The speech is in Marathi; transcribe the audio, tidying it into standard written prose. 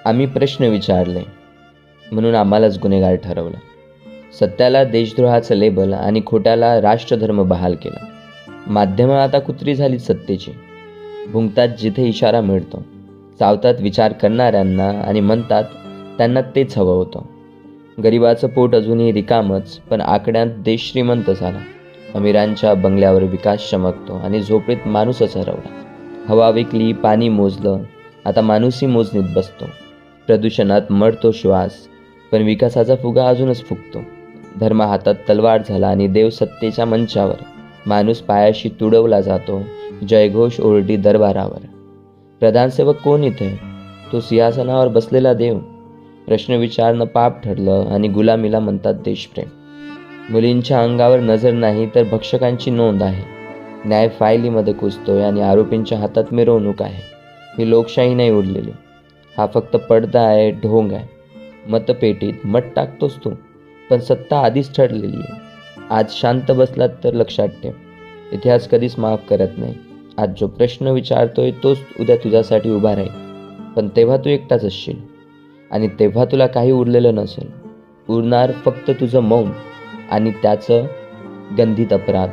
आम्ही प्रश्न विचारले म्हणून आम्हालाच गुन्हेगार ठरवलं. सत्याला देशद्रोहाचं लेबल आणि खोट्याला राष्ट्रधर्म बहाल केला. माध्यमं आता कुत्री झालीत सत्तेची. भुंकतात जिथे इशारा मिळतो, चावतात विचार करणाऱ्यांना आणि म्हणतात त्यांना तेच हवं होतं. गरिबाचं पोट अजूनही रिकामच, पण आकड्यात देश श्रीमंत झाला. अमीरांच्या बंगल्यावर विकास चमकतो आणि झोपडीत माणूसच हरवला. हवा विकली, पाणी मोजलं, आता माणूसही मोजणीत बसतो. प्रदूषणात मरतो श्वास, पण विकासाचा फुगा अजूनच फुगतो. धर्म हातात तलवार झाला आणि देव सत्तेच्या मंचावर. माणूस पायाशी तुडवला जातो, जयघोष ओरडी दरबारावर. प्रधानसेवक कोण इथे? तो सिंहासनावर बसलेला देव. प्रश्न विचारणं पाप ठरलं आणि गुलामीला म्हणतात देशप्रेम. मुलींच्या अंगावर नजर नाही तर भक्षकांची नोंद आहे. न्याय फायलीमध्ये कुजतोय आणि आरोपींच्या हातात मिरवणूक आहे. ही लोकशाही नाही उरलेली. हा फक्त पडदा आहे, ढोंग आहे. मतपेटीत मत टाकतोस तू, पण सत्ता आधीच ठरलेली आहे. आज शांत बसलात तर लक्षात ठेव, इतिहास कधीच माफ करत नाही. आज जो प्रश्न विचारतोय तोच उद्या तुझ्यासाठी उभा राहील. पण तेव्हा तू एकटाच असशील आणि तेव्हा तुला काही उरलेलं नसेल. उरणार फक्त तुझं मौन आणि त्याचं गंधित अपराध.